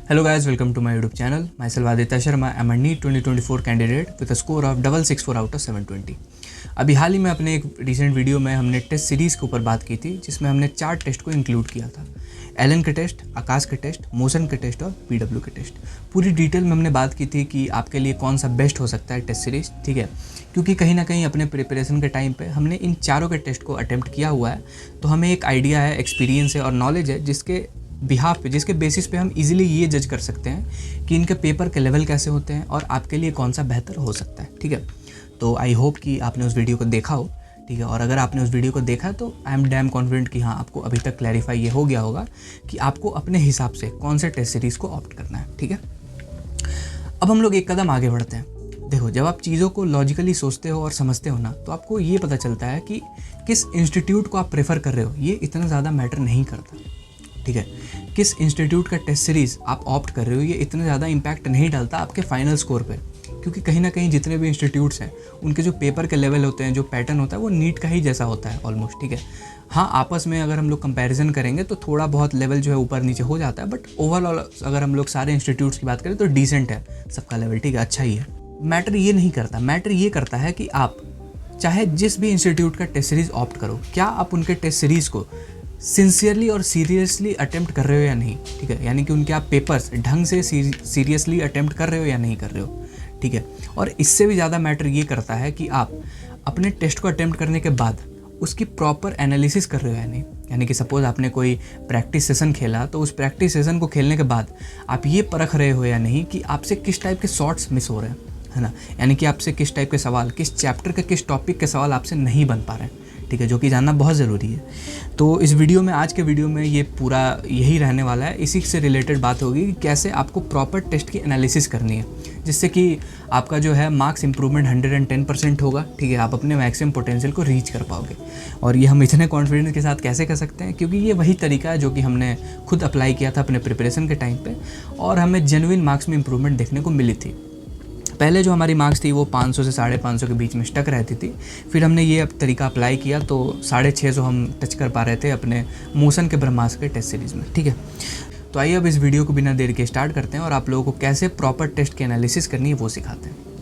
Hello guys, welcome to my YouTube channel. Myself Aditya Sharma. I'm a NEET 2024 candidate with a score of 664 out of 720. अभी हाल ही में अपने एक recent video में हमने test series के ऊपर बात की थी, जिसमें हमने 4 टेस्ट को इंक्लूड किया था। एलन के टेस्ट, आकाश के टेस्ट, मोशन के टेस्ट और पीडब्ल्यू के टेस्ट। पूरी डिटेल में हमने बात की थी कि आपके लिए कौन सा बेस्ट हो सकता है टेस्ट सीरीज़, ठीक है। क्योंकि कहीं ना कहीं अपने प्रिपरेशन के टाइम पे हमने इन चारों के टेस्ट को अटेम्प्ट किया हुआ है, तो हमें एक आइडिया है, एक्सपीरियंस है और नॉलेज है, जिसके बेसिस पे हम इजीली ये जज कर सकते हैं कि इनके पेपर के लेवल कैसे होते हैं और आपके लिए कौन सा बेहतर हो सकता है, ठीक है। तो आई होप कि आपने उस वीडियो को देखा हो, ठीक है। और अगर आपने उस वीडियो को देखा तो आई एम डैम कॉन्फिडेंट कि हाँ, आपको अभी तक क्लैरिफाई ये हो गया होगा कि आपको अपने हिसाब से कौन से टेस्ट सीरीज़ को ऑप्ट करना है, ठीक है। अब हम लोग एक कदम आगे बढ़ते हैं। देखो, जब आप चीज़ों को लॉजिकली सोचते हो और समझते हो ना, तो आपको ये पता चलता है कि किस इंस्टीट्यूट को आप प्रेफर कर रहे हो ये इतना ज़्यादा मैटर नहीं करता, ठीक है। किस इंस्टीट्यूट का टेस्ट सीरीज़ आप ऑप्ट कर रहे हो ये इतना ज़्यादा इम्पैक्ट नहीं डालता आपके फाइनल स्कोर पे, क्योंकि कहीं ना कहीं जितने भी इंस्टीट्यूट्स हैं उनके जो पेपर के लेवल होते हैं, जो पैटर्न होता है वो नीट का ही जैसा होता है ऑलमोस्ट, ठीक है। हाँ, आपस में अगर हम लोग कंपैरिजन करेंगे तो थोड़ा बहुत लेवल जो है ऊपर नीचे हो जाता है, बट ओवरऑल अगर हम लोग सारे इंस्टीट्यूट्स की बात करें तो डिसेंट है सबका लेवल, ठीक है, अच्छा ही है। मैटर ये नहीं करता, मैटर ये करता है कि आप चाहे जिस भी इंस्टीट्यूट का टेस्ट सीरीज़ ऑप्ट करो, क्या आप उनके टेस्ट सीरीज़ को सिंसियरली और सीरियसली अटेम्प्ट कर रहे हो या नहीं, ठीक है। यानी कि उनके आप पेपर्स ढंग से सीरियसली अटेम्प्ट कर रहे हो या नहीं कर रहे हो, ठीक है। और इससे भी ज़्यादा मैटर ये करता है कि आप अपने टेस्ट को अटेम्प्ट करने के बाद उसकी प्रॉपर एनालिसिस कर रहे हो या नहीं। यानी कि सपोज़ आपने कोई प्रैक्टिस सेशन खेला, तो उस प्रैक्टिस सेशन को खेलने के बाद आप ये परख रहे हो या नहीं कि आपसे किस टाइप के शॉट्स मिस हो रहे हैं, है ना। यानी कि आपसे किस टाइप के सवाल, किस चैप्टर के किस टॉपिक के सवाल आपसे नहीं बन पा रहे हैं, ठीक है, जो कि जानना बहुत ज़रूरी है। तो इस वीडियो में, आज के वीडियो में ये पूरा यही रहने वाला है। इसी से रिलेटेड बात होगी कि कैसे आपको प्रॉपर टेस्ट की एनालिसिस करनी है, जिससे कि आपका जो है मार्क्स इंप्रूवमेंट 110% होगा, ठीक है। आप अपने मैक्सिमम पोटेंशियल को रीच कर पाओगे। और ये हम इतने कॉन्फिडेंस के साथ कैसे कर सकते हैं, क्योंकि ये वही तरीका है जो कि हमने खुद अप्लाई किया था अपने प्रिपरेशन के टाइम पर, और हमें जेन्युइन मार्क्स में इंप्रूवमेंट देखने को मिली थी। पहले जो हमारी मार्क्स थी वो 500 से 550 के बीच में स्टक रहती थी। फिर हमने ये तरीका अप्लाई किया तो 650 हम टच कर पा रहे थे अपने मोशन के ब्रह्मास्त्र के टेस्ट सीरीज़ में, ठीक है। तो आइए अब इस वीडियो को बिना देर के स्टार्ट करते हैं और आप लोगों को कैसे प्रॉपर टेस्ट की एनालिसिस करनी है वो सिखाते हैं।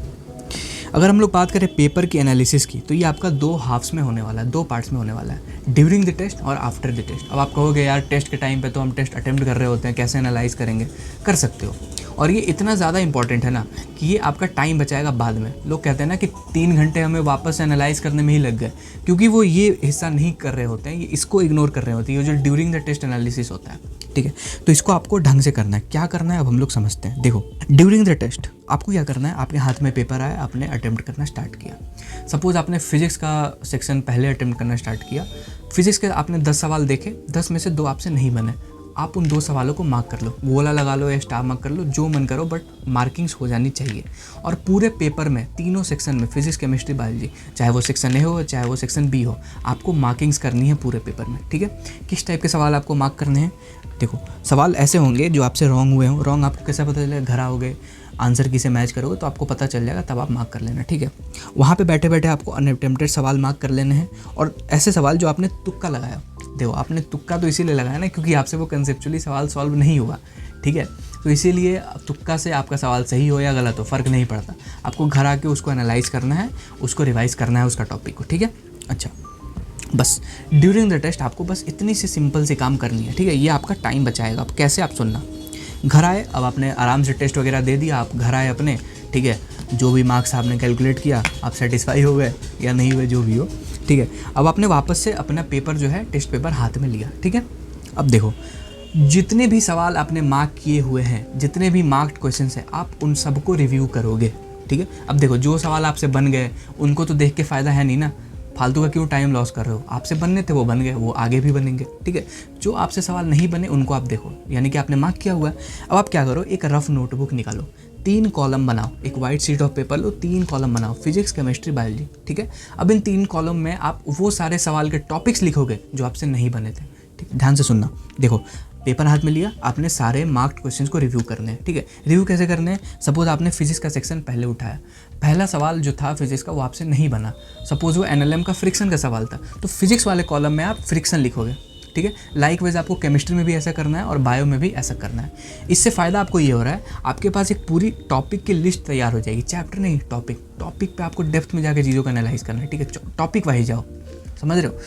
अगर हम लोग बात करें पेपर की एनालिसिस की, तो ये आपका 2 हाफ्स में होने वाला है, 2 पार्ट्स में होने वाला है, ड्यूरिंग द टेस्ट और आफ्टर द टेस्ट। अब आप कहोगे यार, टेस्ट के टाइम पे तो हम टेस्ट अटेम्प्ट कर रहे होते हैं, कैसे एनालाइज करेंगे? कर सकते हो। और ये इतना ज़्यादा इंपॉर्टेंट है ना कि ये आपका टाइम बचाएगा बाद में। लोग कहते हैं ना कि 3 घंटे हमें वापस एनालाइज करने में ही लग गए, क्योंकि वो ये हिस्सा नहीं कर रहे होते हैं, ये इसको इग्नोर कर रहे होते हैं, ये जो ड्यूरिंग द टेस्ट एनालिसिस होता है, ठीक है। तो इसको आपको ढंग से करना है। क्या करना है अब हम लोग समझते हैं। देखो, ड्यूरिंग द टेस्ट आपको क्या करना है, आपके हाथ में पेपर आया, आपने अटेम्प्ट करना स्टार्ट किया। सपोज़ आपने फिजिक्स का सेक्शन पहले अटेम्प्ट करना स्टार्ट किया। फिजिक्स के आपने 10 सवाल देखे, 10 में से 2 आपसे नहीं बने। आप उन 2 सवालों को मार्क कर लो, गोला लगा लो या स्टार मार्क कर लो, जो मन करो, बट मार्किंग्स हो जानी चाहिए। और पूरे पेपर में, तीनों सेक्शन में, फिजिक्स, केमिस्ट्री, बायोलॉजी, चाहे वो सेक्शन ए हो चाहे वो सेक्शन बी हो, आपको मार्किंग्स करनी है पूरे पेपर में, ठीक है। किस टाइप के सवाल आपको मार्क करने हैं? देखो, सवाल ऐसे होंगे जो आपसे रॉन्ग हुए हों। रॉन्ग आपको कैसे पता चलेगा? घर आओगे, आंसर की से मैच करोगे तो आपको पता चल जाएगा, तब आप मार्क कर लेना, ठीक है। वहाँ पे बैठे बैठे आपको अनअटेम्प्टेड सवाल मार्क कर लेने हैं, और ऐसे सवाल जो आपने तुक्का लगाया। देखो, आपने तुक्का तो इसीलिए लगाया ना क्योंकि आपसे वो कंसेप्चुअली सवाल सॉल्व नहीं हुआ, ठीक है। तो इसीलिए तुक्का से आपका सवाल सही हो या गलत हो फ़र्क नहीं पड़ता। आपको घर आके उसको एनालाइज करना है, उसको रिवाइज़ करना है, उसका टॉपिक को, ठीक है। अच्छा, बस ड्यूरिंग द टेस्ट आपको बस इतनी सी सिंपल सी काम करनी है, ठीक है। ये आपका टाइम बचाएगा। अब कैसे, आप सुनना। घर आए, अब आपने आराम से टेस्ट वगैरह दे दिया, आप घर आए अपने, ठीक है। जो भी मार्क्स आपने कैलकुलेट किया, आप सेटिस्फाई हो गए या नहीं हुए, जो भी हो, ठीक है। अब आपने वापस से अपना पेपर जो है, टेस्ट पेपर हाथ में लिया, ठीक है। अब देखो, जितने भी सवाल आपने मार्क किए हुए हैं, जितने भी मार्क्ड क्वेश्चंस हैं, आप उन सबको रिव्यू करोगे, ठीक है। अब देखो, जो सवाल आपसे बन गए उनको तो देख के फ़ायदा है नहीं ना, फालतू का क्यों टाइम लॉस कर रहे हो? आपसे बनने थे, वो बन गए, वो आगे भी बनेंगे, ठीक है। जो आपसे सवाल नहीं बने उनको आप देखो, यानी कि आपने मार्क किया हुआ है। अब आप क्या करो, एक रफ नोटबुक निकालो, 3 कॉलम बनाओ, एक white sheet of paper low, 3 column बनाओ, फिजिक्स, केमिस्ट्री, बायोलॉजी, ठीक है। अब इन 3 कॉलम में आप वो सारे सवाल के टॉपिक्स लिखोगे जो आपसे नहीं बने थे, ठीक है। ध्यान से सुनना। देखो, पेपर हाथ में लिया, आपने सारे मार्क्ड क्वेश्चंस को रिव्यू करने हैं, ठीक है। रिव्यू कैसे करने हैं? सपोज आपने फिजिक्स का सेक्शन पहले उठाया, पहला सवाल जो था फिजिक्स का वो आपसे नहीं बना। सपोज वो एनएलएम का फ्रिक्शन का सवाल था, तो फिजिक्स वाले कॉलम में आप फ्रिक्शन लिखोगे, ठीक है। लाइकवाइज आपको केमिस्ट्री में भी ऐसा करना है और बायो में भी ऐसा करना है। इससे फ़ायदा आपको ये हो रहा है, आपके पास एक पूरी टॉपिक की लिस्ट तैयार हो जाएगी, चैप्टर नहीं टॉपिक पे आपको डेप्थ में जाकर चीज़ों को एनालाइज करना है, ठीक है। टॉपिक वाइज जाओ, समझ रहे हो।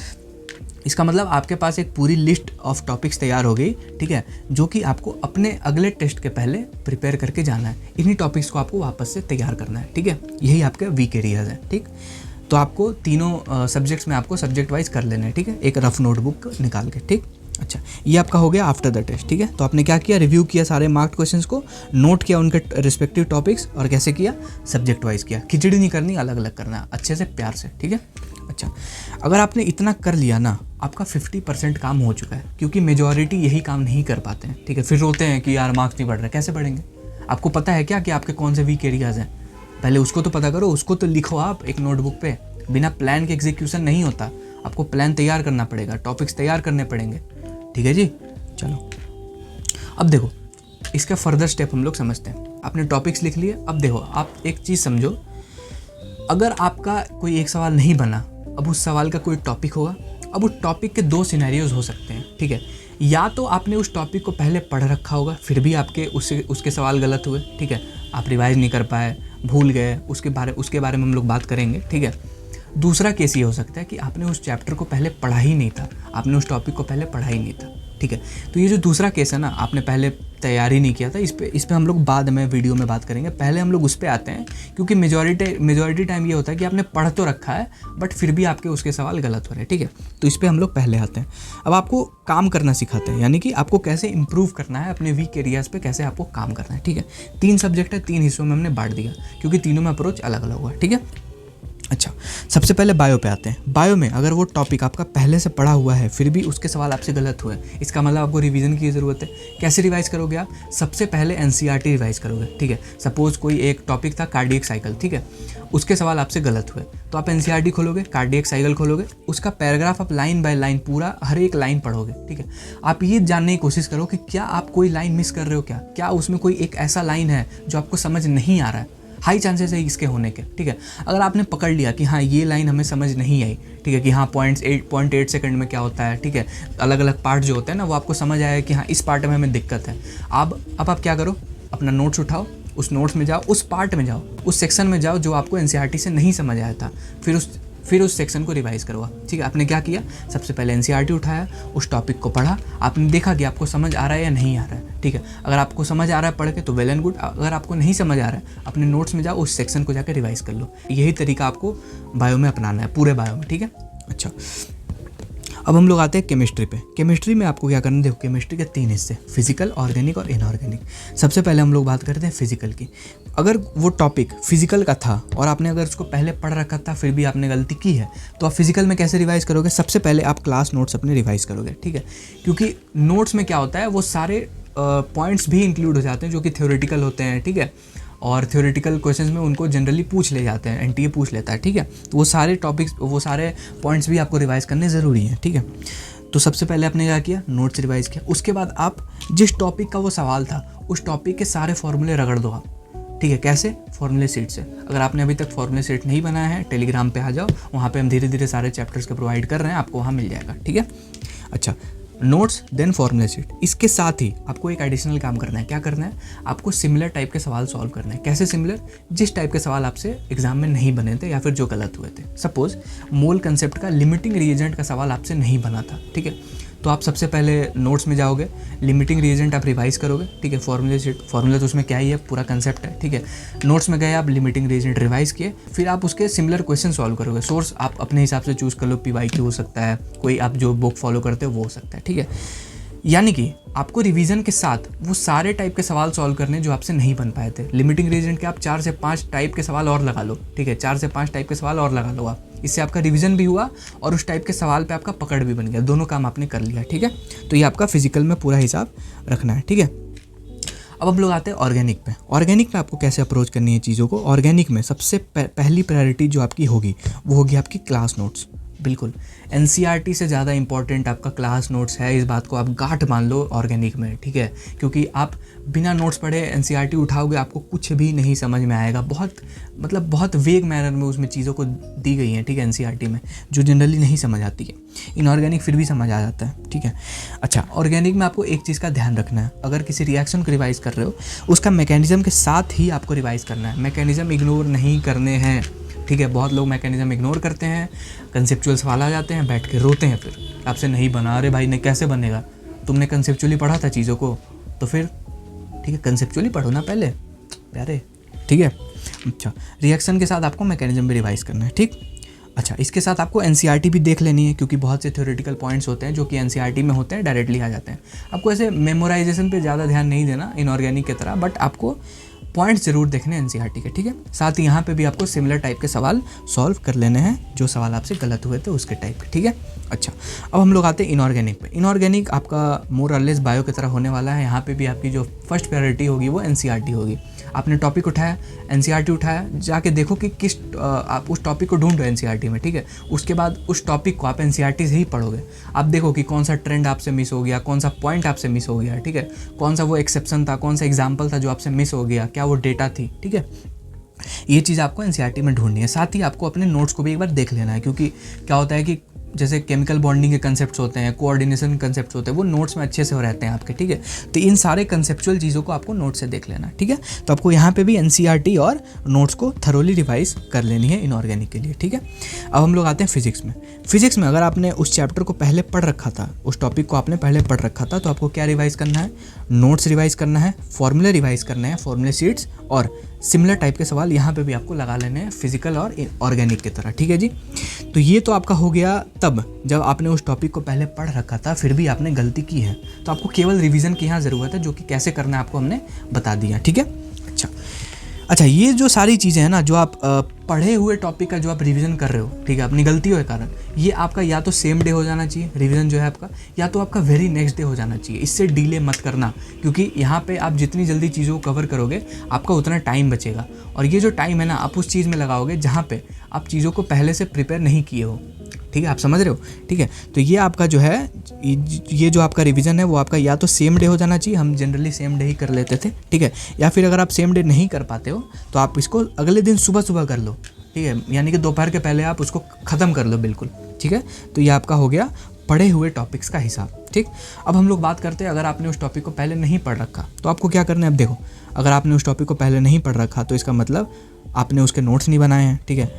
इसका मतलब आपके पास एक पूरी लिस्ट ऑफ टॉपिक्स तैयार हो गई, ठीक है, जो कि आपको अपने अगले टेस्ट के पहले प्रिपेयर करके जाना है। इन्हीं टॉपिक्स को आपको वापस से तैयार करना है, ठीक है। यही आपके वीक एरियाज हैं, ठीक। तो आपको तीनों सब्जेक्ट्स में आपको सब्जेक्ट वाइज कर लेना है, ठीक है, एक रफ नोटबुक निकाल के, ठीक। अच्छा, ये आपका हो गया आफ्टर द टेस्ट, ठीक है। तो आपने क्या किया, रिव्यू किया सारे मार्क्ड क्वेश्चंस को, नोट किया उनके रिस्पेक्टिव टॉपिक्स, और कैसे किया, सब्जेक्ट वाइज किया। खिचड़ी नहीं करनी, अलग अलग करना है, अच्छे से प्यार से, ठीक है। अच्छा, अगर आपने इतना कर लिया ना, आपका 50% काम हो चुका है, क्योंकि मेजॉरिटी यही काम नहीं कर पाते हैं, ठीक है। फिर रोते हैं कि यार मार्क्स नहीं बढ़ रहे, कैसे बढ़ेंगे। आपको पता है क्या कि आपके कौन से वीक एरियाज हैं, पहले उसको तो पता करो, उसको तो लिखो आप एक नोटबुक पे। बिना प्लान के एग्जीक्यूशन नहीं होता, आपको प्लान तैयार करना पड़ेगा, टॉपिक्स तैयार करने पड़ेंगे, ठीक है जी। चलो, अब देखो इसका फर्दर स्टेप हम लोग समझते हैं। आपने टॉपिक्स लिख लिए, अब देखो आप एक चीज़ समझो, अगर आपका कोई एक सवाल नहीं बना, अब उस सवाल का कोई टॉपिक होगा। अब उस टॉपिक के 2 सिनेरियोज हो सकते हैं, ठीक है। या तो आपने उस टॉपिक को पहले पढ़ रखा होगा, फिर भी आपके उसके सवाल गलत हुए, ठीक है, आप रिवाइज नहीं कर पाए, भूल गए, उसके बारे में हम लोग बात करेंगे, ठीक है। दूसरा केस ये हो सकता है कि आपने उस चैप्टर को पहले पढ़ा ही नहीं था, आपने उस टॉपिक को पहले पढ़ा ही नहीं था, ठीक है। तो ये जो दूसरा केस है ना, आपने पहले तैयारी नहीं किया था, इस पे हम लोग बाद में वीडियो में बात करेंगे। पहले हम लोग उस पर आते हैं, क्योंकि मेजॉरिटी टाइम ये होता है कि आपने पढ़ तो रखा है, बट फिर भी आपके उसके सवाल गलत हो रहे हैं, ठीक है। तो इस पर हम लोग पहले आते हैं। अब आपको काम करना सिखाते हैं, यानी कि आपको कैसे इंप्रूव करना है अपने वीक एरियाज़ पे, कैसे आपको काम करना है, ठीक है। 3 सब्जेक्ट है, 3 हिस्सों में हमने बांट दिया, क्योंकि तीनों में अप्रोच अलग अलग हुआ, ठीक है। अच्छा, सबसे पहले बायो पे आते हैं। बायो में अगर वो टॉपिक आपका पहले से पढ़ा हुआ है, फिर भी उसके सवाल आपसे गलत हुए, इसका मतलब आपको रिवीजन की ज़रूरत है। कैसे रिवाइज करोगे आप, सबसे पहले एनसीईआरटी रिवाइज करोगे, ठीक है। सपोज कोई एक टॉपिक था कार्डियक साइकिल, ठीक है, उसके सवाल आपसे गलत हुए, तो आप एनसीईआरटी खोलोगे, कार्डियक साइकिल खोलोगे, उसका पैराग्राफ आप लाइन बाय लाइन पूरा हर एक लाइन पढ़ोगे, ठीक है। आप ये जानने की कोशिश करो कि क्या आप कोई लाइन मिस कर रहे हो, क्या उसमें कोई एक ऐसा लाइन है जो आपको समझ नहीं आ रहा है। हाई चांसेस है इसके होने के, ठीक है। अगर आपने पकड़ लिया कि हाँ ये लाइन हमें समझ नहीं आई, ठीक है, कि हाँ 0.8 सेकंड में क्या होता है, ठीक है, अलग अलग पार्ट जो होते हैं ना, वो आपको समझ आया कि हाँ इस पार्ट में हमें दिक्कत है। अब आप क्या करो, अपना नोट्स उठाओ, उस नोट्स में जाओ, उस पार्ट में जाओ, उस सेक्शन में जाओ जो आपको एनसीईआरटी से नहीं समझ आया था, फिर उस सेक्शन को रिवाइज करवा, ठीक है। आपने क्या किया, सबसे पहले एनसीईआरटी उठाया, उस टॉपिक को पढ़ा, आपने देखा कि आपको समझ आ रहा है या नहीं आ रहा है, ठीक है। अगर आपको समझ आ रहा है पढ़ के तो वेल एंड गुड, अगर आपको नहीं समझ आ रहा है अपने नोट्स में जाओ, उस सेक्शन को जाकर रिवाइज कर लो। यही तरीका आपको बायो में अपनाना है, पूरे बायो में, ठीक है। अच्छा, अब हम लोग आते हैं केमिस्ट्री पे। केमिस्ट्री में आपको क्या करना है, देखो केमिस्ट्री के 3 हिस्से, फिजिकल, ऑर्गेनिक और इनऑर्गेनिक। सबसे पहले हम लोग बात करते हैं फिजिकल की। अगर वो टॉपिक फिजिकल का था और आपने अगर उसको पहले पढ़ रखा था, फिर भी आपने गलती की है, तो आप फिजिकल में कैसे रिवाइज करोगे, सबसे पहले आप क्लास नोट्स अपने रिवाइज करोगे, ठीक है। क्योंकि नोट्स में क्या होता है, वो सारे पॉइंट्स भी इंक्लूड हो जाते हैं जो कि थ्योरेटिकल होते हैं, ठीक है। और थ्योरेटिकल क्वेश्चंस में उनको जनरली पूछ ले जाते हैं, एनटीए पूछ लेता है, ठीक है। तो वो सारे टॉपिक्स, वो सारे पॉइंट्स भी आपको रिवाइज करने ज़रूरी हैं, ठीक है। तो सबसे पहले आपने क्या किया, नोट्स रिवाइज किया। उसके बाद आप जिस टॉपिक का वो सवाल था, उस टॉपिक के सारे फॉर्मूले रगड़ दो आप, ठीक है। कैसे, फॉर्मूले सीट से। अगर आपने अभी तक फॉर्मूले सीट नहीं बनाया है, टेलीग्राम पे आ जाओ, वहाँ पे हम धीरे धीरे सारे चैप्टर्स के प्रोवाइड कर रहे हैं, आपको वहाँ मिल जाएगा, ठीक है। अच्छा, नोट्स देन फॉर्मूला शीट। इसके साथ ही आपको एक एडिशनल काम करना है। क्या करना है, आपको सिमिलर टाइप के सवाल सॉल्व करना है। कैसे सिमिलर, जिस टाइप के सवाल आपसे एग्जाम में नहीं बने थे या फिर जो गलत हुए थे। सपोज मोल कंसेप्ट का लिमिटिंग रिएजेंट का सवाल आपसे नहीं बना था, ठीक है। तो आप सबसे पहले नोट्स में जाओगे, लिमिटिंग रिएजेंट आप रिवाइज करोगे, ठीक है। फॉर्मूला तो उसमें क्या ही है, पूरा कंसेप्ट है, ठीक है। नोट्स में गए आप, लिमिटिंग रिएजेंट रिवाइज किए, फिर आप उसके सिमिलर क्वेश्चन सॉल्व करोगे। सोर्स आप अपने हिसाब से चूज़ कर लो, PYQ हो सकता है, कोई आप जो बुक फॉलो करते हो वो हो सकता है, ठीक है। यानी कि आपको रिवीजन के साथ वो सारे टाइप के सवाल सॉल्व करने जो आपसे नहीं बन पाए थे। लिमिटिंग रिएजेंट के आप 4 से 5 टाइप के सवाल और लगा लो, ठीक है। 4 से 5 टाइप के सवाल और लगा लो आप, इससे आपका रिवीजन भी हुआ और उस टाइप के सवाल पे आपका पकड़ भी बन गया। दोनों काम आपने कर लिया, ठीक है। तो ये आपका फिजिकल में पूरा हिसाब रखना है, ठीक है। अब हम लोग आते हैं ऑर्गेनिक पे। ऑर्गेनिक में आपको कैसे अप्रोच करनी है चीज़ों को। ऑर्गेनिक में सबसे पहली प्रायोरिटी जो आपकी होगी वो होगी आपकी क्लास नोट्स। बिल्कुल एनसीईआरटी से ज़्यादा इंपॉर्टेंट आपका क्लास नोट्स है, इस बात को आप गांठ मान लो ऑर्गेनिक में, ठीक है। क्योंकि आप बिना नोट्स पढ़े एनसीईआरटी उठाओगे आपको कुछ भी नहीं समझ में आएगा। बहुत वेग मैनर में उसमें चीज़ों को दी गई हैं, ठीक है, एनसीईआरटी में, जो जनरली नहीं समझ आती है। इनऑर्गेनिक फिर भी समझ आ जाता है, ठीक है। अच्छा, ऑर्गेनिक में आपको एक चीज़ का ध्यान रखना है, अगर किसी रिएक्शन को रिवाइज कर रहे हो उसका मैकेनिज्म के साथ ही आपको रिवाइज करना है, मैकेनिज्म इग्नोर नहीं करने हैं, ठीक है। बहुत लोग मैकेनिज्म इग्नोर करते हैं, कंसेप्चुअल सवाल आ जाते हैं, बैठ के रोते हैं, फिर आपसे नहीं बना, अरे भाई नहीं कैसे बनेगा, तुमने कंसेप्चुअली पढ़ा था चीज़ों को, तो फिर ठीक है कंसेप्चुअली पढ़ो ना पहले प्यारे, ठीक है। अच्छा, रिएक्शन के साथ आपको मैकेनिज्म भी रिवाइज करना है, ठीक। अच्छा, इसके साथ आपको एनसीईआरटी भी देख लेनी है, क्योंकि बहुत से थ्योरेटिकल पॉइंट्स होते हैं जो कि एनसीईआरटी में होते हैं, डायरेक्टली आ जाते हैं। आपको ऐसे मेमोराइजेशन पे ज़्यादा ध्यान नहीं देना इनऑर्गेनिक की तरह, बट आपको पॉइंट्स ज़रूर देखने हैं एनसीईआरटी के, ठीक है। साथ ही यहाँ पे भी आपको सिमिलर टाइप के सवाल सॉल्व कर लेने हैं, जो सवाल आपसे गलत हुए थे उसके टाइप के, ठीक है। अच्छा, अब हम लोग आते हैं इनऑर्गेनिक पे। इनऑर्गेनिक आपका मोर और लेस बायो की तरह होने वाला है। यहाँ पे भी आपकी जो फर्स्ट प्रायोरिटी होगी वो एनसीईआरटी होगी। आपने टॉपिक उठाया, एनसीईआरटी उठाया, जाके देखो कि किस आप उस टॉपिक को ढूंढो एनसीईआरटी में, ठीक है। उसके बाद उस टॉपिक को आप एनसीईआरटी से ही पढ़ोगे। आप देखो कि कौन सा ट्रेंड आपसे मिस हो गया, कौन सा पॉइंट आपसे मिस हो गया, ठीक है, कौन सा वो एक्सेप्शन था, कौन सा एग्जाम्पल था जो आपसे मिस हो गया, क्या वो डेटा थी, ठीक है। ये चीज़ आपको एनसीईआरटी में ढूंढनी है। साथ ही आपको अपने नोट्स को भी एक बार देख लेना है, क्योंकि क्या होता है कि जैसे केमिकल बॉन्डिंग के कंसेप्ट्स होते हैं, कोऑर्डिनेशन कंसेप्ट्स होते हैं, वो नोट्स में अच्छे से हो रहते हैं आपके, ठीक है। तो इन सारे कंसेप्चुअल चीज़ों को आपको नोट्स से देख लेना है, ठीक है। तो आपको यहाँ पे भी एनसीईआरटी और नोट्स को थरोली रिवाइज कर लेनी है इनऑर्गेनिक के लिए, ठीक है। अब हम लोग आते हैं फिजिक्स में। फिजिक्स में अगर आपने उस चैप्टर को पहले पढ़ रखा था, उस टॉपिक को आपने पहले पढ़ रखा था, तो आपको क्या रिवाइज करना है, नोट्स रिवाइज करना है, फॉर्मूले रिवाइज करने हैं, फॉर्मूले शीट्स, और सिमिलर टाइप के सवाल यहाँ पे भी आपको लगा लेने हैं फिजिकल और ऑर्गेनिक की तरह, ठीक है जी। तो ये तो आपका हो गया तब जब आपने उस टॉपिक को पहले पढ़ रखा था, फिर भी आपने गलती की है, तो आपको केवल रिवीजन की यहाँ ज़रूरत है, जो कि कैसे करना है आपको हमने बता दिया, ठीक है। अच्छा, ये जो सारी चीज़ें हैं ना, जो आप पढ़े हुए टॉपिक का जो आप रिवीजन कर रहे हो, ठीक है, अपनी गलतियों के कारण, ये आपका या तो सेम डे हो जाना चाहिए रिवीजन जो है आपका, या तो आपका वेरी नेक्स्ट डे हो जाना चाहिए। इससे डिले मत करना, क्योंकि यहाँ पे आप जितनी जल्दी चीज़ों को कवर करोगे आपका उतना टाइम बचेगा, और ये जो टाइम है ना आप उस चीज़ में लगाओगे जहाँ पे आप चीज़ों को पहले से प्रिपेयर नहीं किए हो, ठीक है, आप समझ रहे हो, ठीक है। तो ये आपका जो है, ये जो आपका रिवीजन है वो आपका या तो सेम डे हो जाना चाहिए, हम जनरली सेम डे ही कर लेते थे, ठीक है, या फिर अगर आप सेम डे नहीं कर पाते हो तो आप इसको अगले दिन सुबह सुबह कर लो, ठीक है, यानी कि दोपहर के पहले आप उसको ख़त्म कर लो बिल्कुल, ठीक है। तो ये आपका हो गया पढ़े हुए टॉपिक्स का हिसाब, ठीक। अब हम लोग बात करते हैं, अगर आपने उस टॉपिक को पहले नहीं पढ़ रखा तो आपको क्या करना है। अब देखो, अगर आपने उस टॉपिक को पहले नहीं पढ़ रखा तो इसका मतलब आपने उसके नोट्स नहीं बनाए हैं, ठीक है,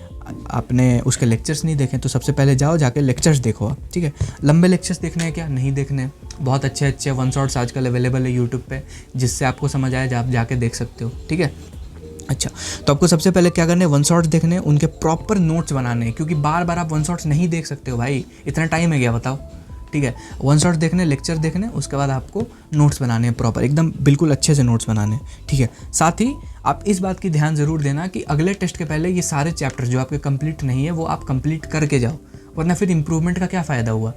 आपने उसके लेक्चर्स नहीं देखे, तो सबसे पहले जाओ जाके लेक्चर्स देखो आप, ठीक है। लंबे लेक्चर्स देखने हैं क्या, नहीं देखने, बहुत अच्छे अच्छे वन शॉट्स आजकल अवेलेबल है यूट्यूब पे, जिससे आपको समझ आए, आप जाके देख सकते हो, ठीक है। अच्छा, तो आपको सबसे पहले क्या करना है, वन शॉट्स देखने, उनके प्रॉपर नोट्स बनाने हैं, क्योंकि बार बार आप वन शॉट्स नहीं देख सकते हो भाई, इतना टाइम है क्या बताओ, ठीक है। वन शॉट देखने, लेक्चर देखने, उसके बाद आपको नोट्स बनाने हैं प्रॉपर, एकदम बिल्कुल अच्छे से नोट्स बनाने, ठीक है। साथ ही आप इस बात की ध्यान ज़रूर देना कि अगले टेस्ट के पहले ये सारे चैप्टर जो आपके कंप्लीट नहीं है वो आप कंप्लीट करके जाओ, वरना फिर इम्प्रूवमेंट का क्या फ़ायदा हुआ,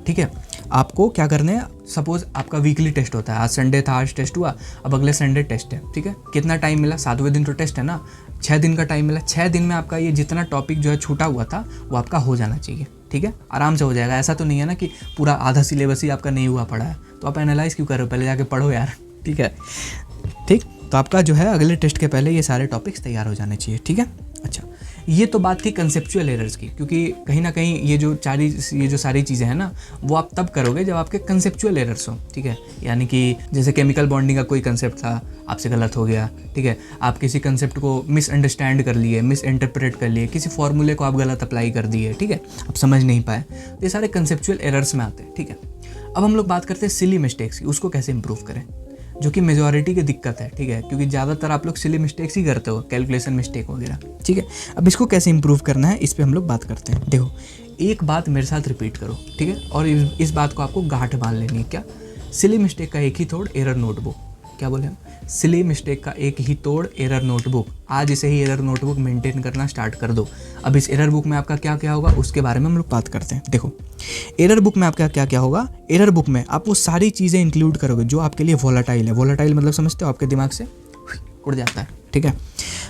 ठीक है। आपको क्या करना है, सपोज आपका वीकली टेस्ट होता है, आज संडे था, आज टेस्ट हुआ, अब अगले संडे टेस्ट है, ठीक है। कितना टाइम मिला, 7वें दिन तो टेस्ट है ना, 6 दिन का टाइम मिला, 6 दिन में आपका ये जितना टॉपिक जो है छूटा हुआ था वो आपका हो जाना चाहिए, ठीक है, आराम से हो जाएगा। ऐसा तो नहीं है ना कि पूरा आधा सिलेबस ही आपका नहीं हुआ पड़ा है, तो आप एनालाइज क्यों कर रहे हो, पहले जाके पढ़ो यार, ठीक है, ठीक। तो आपका जो है अगले टेस्ट के पहले ये सारे टॉपिक्स तैयार हो जाने चाहिए, ठीक है। अच्छा, ये तो बात थी कंसेप्चुअल एरर्स की, क्योंकि कहीं ना कहीं ये जो सारी चीज़ें हैं ना वो आप तब करोगे जब आपके कंसेप्चुअल एरर्स हो, ठीक है। यानी कि जैसे केमिकल बॉन्डिंग का कोई कंसेप्ट था, आपसे गलत हो गया, ठीक है, आप किसी कंसेप्ट को मिसअंडरस्टैंड कर लिए, मिस इंटरप्रेट कर लिए, किसी फॉर्मूले को आप गलत अप्लाई कर दिए, ठीक है, आप समझ नहीं पाए, तो ये सारे कंसेप्चुअल एरर्स में आते हैं, ठीक है। अब हम लोग बात करते हैं सिली मिस्टेक्स की, उसको कैसे इंप्रूव करें, जो कि मेजॉरिटी की दिक्कत है, ठीक है, क्योंकि ज़्यादातर आप लोग सिली मिस्टेक्स ही करते हो, कैलकुलेशन मिस्टेक वगैरह, ठीक है। अब इसको कैसे इंप्रूव करना है इस पर हम लोग बात करते हैं। देखो, एक बात मेरे साथ रिपीट करो, ठीक है, और इस बात को आपको गांठ बांध लेनी है। क्या, सिली मिस्टेक का एक ही तोड़, एरर नोटबुक। क्या बोले हम, सिली मिस्टेक का एक ही तोड़, एरर नोटबुक। आज इसे ही एरर नोटबुक मेंटेन करना स्टार्ट कर दो। अब इस एरर बुक में आपका क्या क्या होगा उसके बारे में हम लोग बात करते हैं। देखो, एरर बुक में आपका क्या क्या होगा, एरर बुक में आप वो सारी चीज़ें इंक्लूड करोगे जो आपके लिए वोलाटाइल है। वोलाटाइल मतलब समझते हो, आपके दिमाग से उड़ जाता है, ठीक है।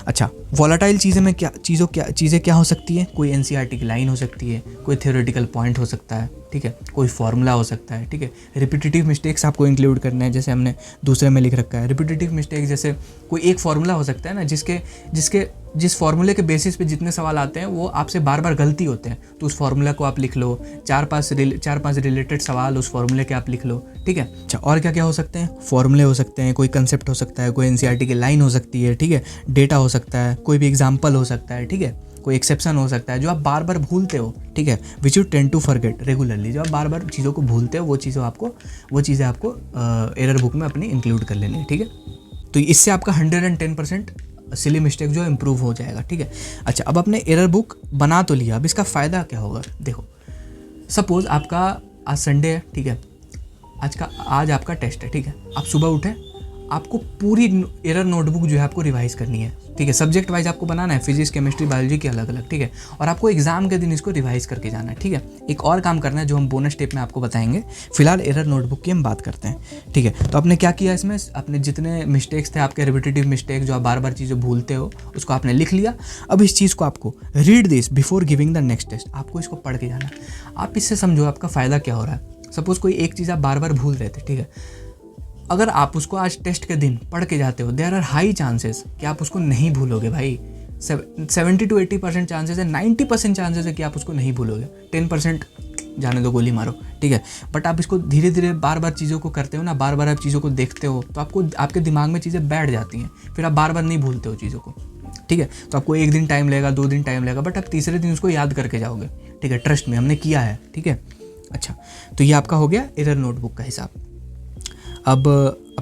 अच्छा, वॉलेटाइल चीज़ें क्या हो सकती है, कोई एनसीईआरटी की लाइन हो सकती है, कोई थ्योरेटिकल पॉइंट हो सकता है, ठीक है, कोई फार्मूला हो सकता है, ठीक है। रिपीटेटिव मिस्टेक्स आपको इंक्लूड करना है, जैसे हमने दूसरे में लिख रखा है। रिपीटेटिव मिस्टेक जैसे कोई एक फार्मूला हो सकता है ना, जिस फार्मूले के बेसिस पे जितने सवाल आते हैं वो आपसे बार बार गलती होते हैं, तो उस फार्मूला को आप लिख लो, चार पांच रिलेटेड सवाल उस फार्मूले के आप लिख लो, ठीक है। अच्छा, और क्या क्या हो सकते हैं, फार्मूले हो सकते हैं, कोई कंसेप्ट हो सकता है, कोई एनसीईआरटी की लाइन हो सकती है, ठीक है, डेटा हो सकता है, कोई भी एग्जाम्पल हो सकता है, ठीक है, कोई एक्सेप्शन हो सकता है जो आप बार बार भूलते हो, ठीक है, which you tend to forget regularly. जो आप बार बार चीज़ों को भूलते हो वो चीज़ें आपको एरर बुक में अपनी इंक्लूड कर लेनी है, ठीक है। तो इससे आपका 110% सिली मिस्टेक जो है इम्प्रूव हो जाएगा, ठीक है। अच्छा, अब आपने एरर बुक बना तो लिया, अब इसका फ़ायदा क्या होगा, देखो सपोज़ आपका आज संडे है, ठीक है, आज आपका टेस्ट है, ठीक है, आप सुबह उठे, आपको पूरी एरर नोटबुक जो है आपको रिवाइज करनी है, ठीक है, सब्जेक्ट वाइज आपको बनाना है, फिजिक्स केमिस्ट्री बायोलॉजी के अलग अलग, ठीक है, और आपको एग्जाम के दिन इसको रिवाइज करके जाना है, ठीक है। एक और काम करना है जो हम बोनस टिप में आपको बताएंगे, फिलहाल एरर नोटबुक की हम बात करते हैं, ठीक है। तो आपने क्या किया, इसमें अपने जितने मिस्टेक्स थे आपके रिपीटेटिव मिस्टेक जो आप बार बार चीज़ें भूलते हो उसको आपने लिख लिया। अब इस चीज़ को आपको read this before giving the next test, आपको इसको पढ़ के जाना। आप इससे समझो आपका फ़ायदा क्या हो रहा है। सपोज़ कोई एक चीज़ आप बार बार भूल रहे थे, ठीक है, अगर आप उसको आज टेस्ट के दिन पढ़ के जाते हो, देयर आर हाई चांसेस कि आप उसको नहीं भूलोगे भाई। 70 to 80% चांसेस है, 90% चांसेस है कि आप उसको नहीं भूलोगे। 10% जाने दो, गोली मारो, ठीक है। बट आप इसको धीरे धीरे बार बार चीज़ों को करते हो ना, बार बार आप चीज़ों को देखते हो तो आपके दिमाग में चीज़ें बैठ जाती हैं, फिर आप बार बार नहीं भूलते हो चीज़ों को, ठीक है। तो आपको 1 दिन टाइम लगेगा, 2 दिन टाइम लगेगा, बट आप तीसरे दिन उसको याद करके जाओगे, ठीक है, ट्रस्ट में हमने किया है, ठीक है। अच्छा, तो ये आपका हो गया एरर नोटबुक का हिसाब। अब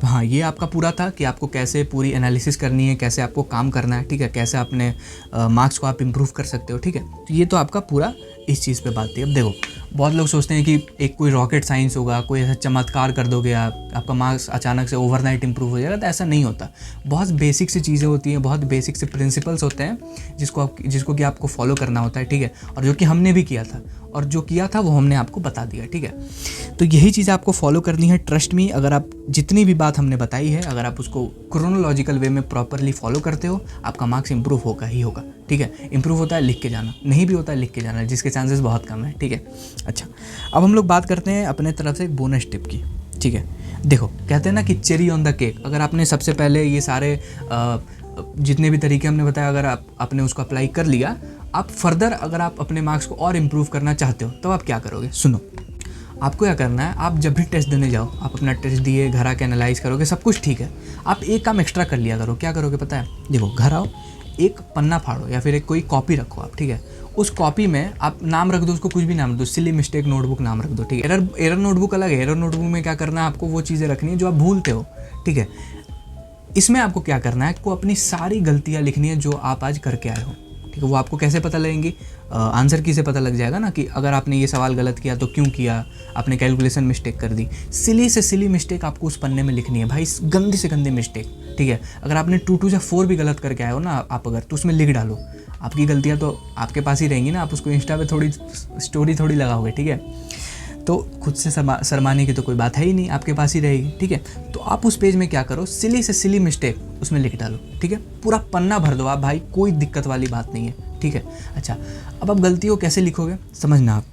हाँ, ये आपका पूरा था कि आपको कैसे पूरी एनालिसिस करनी है, कैसे आपको काम करना है, ठीक है, कैसे अपने मार्क्स को आप इम्प्रूव कर सकते हो, ठीक है। तो ये तो आपका पूरा इस चीज़ पे बात थी। अब देखो, बहुत लोग सोचते हैं कि एक कोई रॉकेट साइंस होगा, कोई ऐसा चमत्कार कर दोगे आपका मार्क्स अचानक से ओवरनाइट इंप्रूव हो जाएगा, तो ऐसा नहीं होता। बहुत बेसिक सी चीज़ें होती हैं, बहुत बेसिक से प्रिंसिपल्स होते हैं जिसको कि आपको फॉलो करना होता है, ठीक है, और जो कि हमने भी किया था, और जो किया था वो हमने आपको बता दिया, ठीक है। तो यही चीज़ आपको फॉलो करनी है, ट्रस्ट मी। अगर आप जितनी भी बात हमने बताई है, अगर आप उसको क्रोनोलॉजिकल वे में प्रॉपरली फॉलो करते हो, आपका मार्क्स इंप्रूव होगा ही होगा, ठीक है। इंप्रूव होता है लिख के जाना, नहीं भी होता है लिख के जाना, जिसके चांसेस बहुत कम है, ठीक है। अच्छा, अब हम लोग बात करते हैं अपने तरफ से एक बोनस टिप की, ठीक है। देखो, कहते हैं ना कि चेरी ऑन द केक। अगर आपने सबसे पहले ये सारे जितने भी तरीके हमने बताया, अगर आपने उसको अप्लाई कर लिया, आप फर्दर अगर आप अपने मार्क्स को और इम्प्रूव करना चाहते हो तो आप क्या करोगे, सुनो। आपको क्या करना है, आप जब भी टेस्ट देने जाओ, आप अपना टेस्ट दिए, घर आके एनालाइज करोगे, सब कुछ ठीक है, आप एक काम एक्स्ट्रा कर लिया करो। क्या करोगे पता है, देखो, घर आओ, एक पन्ना फाड़ो या फिर एक कोई कॉपी रखो आप, ठीक है। उस कॉपी में आप नाम रख दो, उसको कुछ भी नाम रख दो, सिली मिस्टेक नोटबुक नाम रख दो, ठीक है। एरर नोटबुक अलग है। एरर नोटबुक में क्या करना है, आपको वो चीज़ें रखनी है जो आप भूलते हो, ठीक है। इसमें आपको क्या करना है, आपको अपनी सारी गलतियाँ लिखनी है जो आप आज करके आए हो, ठीक है। वो आपको कैसे पता लगेंगी, आंसर की से पता लग जाएगा ना, कि अगर आपने ये सवाल गलत किया तो क्यों किया, आपने कैलकुलेशन मिस्टेक कर दी। सिली से सिली मिस्टेक आपको उस पन्ने में लिखनी है भाई, गंदी से गंदी मिस्टेक, ठीक है। अगर आपने 2 या 4 भी गलत करके आए हो ना आप, अगर तो उसमें लिख डालो। आपकी गलतियाँ तो आपके पास ही रहेंगी ना, आप उसको इंस्टा पे थोड़ी स्टोरी थोड़ी लगाओगे, ठीक है। तो खुद से शर्माने की तो कोई बात है ही नहीं, आपके पास ही रहेगी, ठीक है। तो आप उस पेज में क्या करो, सिली से सिली मिस्टेक उसमें लिख डालो, ठीक है। पूरा पन्ना भर दो आप भाई, कोई दिक्कत वाली बात नहीं है, ठीक है। अच्छा, अब आप गलती को कैसे लिखोगे, समझना आप।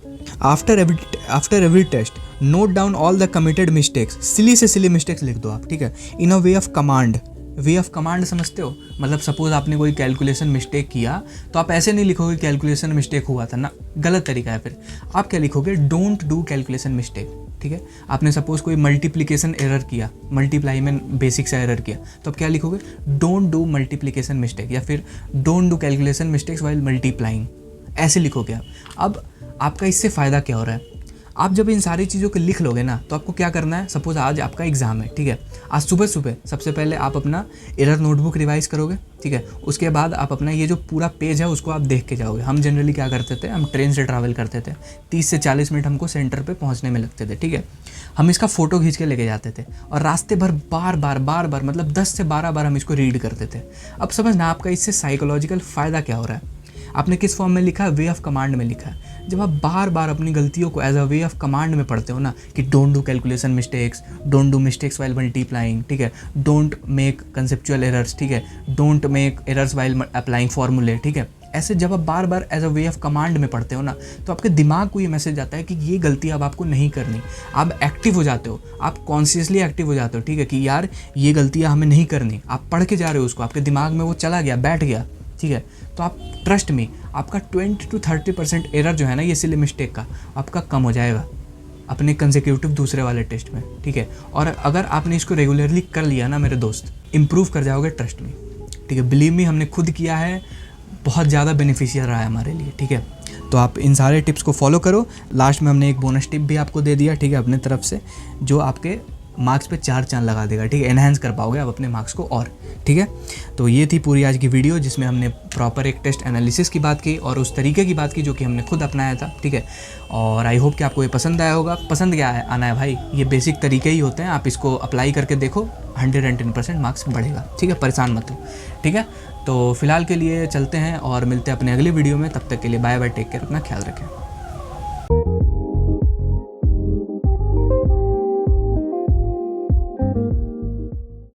After every test note down all the committed mistakes. सिली से सिली मिस्टेक्स लिख दो आप, ठीक है, इन अ way of command. Way of command समझते हो, मतलब सपोज आपने कोई कैलकुलेशन मिस्टेक किया तो आप ऐसे नहीं लिखोगे कैलकुलेशन मिस्टेक हुआ था ना, गलत तरीका है। फिर आप क्या लिखोगे, डोंट डू कैलकुलेशन मिस्टेक, ठीक है। आपने सपोज कोई मल्टीप्लिकेशन एरर किया, मल्टीप्लाई में बेसिक सा एरर किया, तो आप क्या लिखोगे, डोंट डू मल्टीप्लिकेशन मिस्टेक, या फिर don't do calculation mistakes while multiplying, ऐसे लिखोगे आप। अब आपका इससे फ़ायदा क्या हो रहा है, आप जब इन सारी चीज़ों को लिख लोगे ना, तो आपको क्या करना है, सपोज आज आपका एग्ज़ाम है, ठीक है। आज सुबह सुबह सबसे पहले आप अपना एरर नोटबुक रिवाइज करोगे, ठीक है। उसके बाद आप अपना ये जो पूरा पेज है उसको आप देख के जाओगे। हम जनरली क्या करते थे, हम ट्रेन से ट्रैवल करते थे, 30 से 40 मिनट हमको सेंटर पे पहुंचने में लगते थे, ठीक है। हम इसका फ़ोटो खींच के लेके जाते थे और रास्ते भर बार बार मतलब 10 से 12 बार हम इसको रीड करते थे। अब समझना आपका इससे साइकोलॉजिकल फ़ायदा क्या हो रहा है। आपने किस फॉर्म में लिखा है, वे ऑफ कमांड में लिखा है। जब आप बार बार अपनी गलतियों को as a way of command में पढ़ते हो ना कि don't do calculation mistakes, don't do mistakes while multiplying, ठीक है, डोंट मेक कंसेप्चुअल एरर्स, ठीक है, don't make errors while applying फॉर्मूले, ठीक है, ऐसे जब आप बार बार as a way of command में पढ़ते हो ना तो आपके दिमाग को ये मैसेज आता है कि ये गलती अब आपको नहीं करनी। आप एक्टिव हो जाते हो, आप कॉन्शियसली एक्टिव हो जाते हो, ठीक है, कि यार ये गलतियाँ हमें नहीं करनी। आप पढ़ के जा रहे हो उसको, आपके दिमाग में वो चला गया, बैठ गया, ठीक है। तो आप ट्रस्ट में आपका 20 to 30% एरर जो है ना ये सिली मिस्टेक का आपका कम हो जाएगा अपने कंसेक्यूटिव दूसरे वाले टेस्ट में, ठीक है। और अगर आपने इसको रेगुलरली कर लिया ना मेरे दोस्त, इम्प्रूव कर जाओगे, ट्रस्ट में, ठीक है। बिलीव मी, हमने खुद किया है, बहुत ज़्यादा बेनिफिशियल रहा है हमारे लिए, ठीक है। तो आप इन सारे टिप्स को फॉलो करो। लास्ट में हमने एक बोनस टिप भी आपको दे दिया, ठीक है, अपने तरफ से, जो आपके मार्क्स पे 4 चांद लगा देगा, ठीक है, एनहांस कर पाओगे आप अपने मार्क्स को और, ठीक है। तो ये थी पूरी आज की वीडियो जिसमें हमने प्रॉपर एक टेस्ट एनालिसिस की बात की और उस तरीके की बात की जो कि हमने खुद अपनाया था, ठीक है। और आई होप कि आपको ये पसंद आया होगा। पसंद क्या है, आना है भाई, ये बेसिक तरीके ही होते हैं, आप इसको अप्लाई करके देखो, 110% मार्क्स बढ़ेगा, ठीक है, परेशान मत हो, ठीक है। तो फिलहाल के लिए चलते हैं और मिलते हैं अपने अगले वीडियो में। तब तक के लिए बाय बाय, टेक केयर, अपना ख्याल रखें।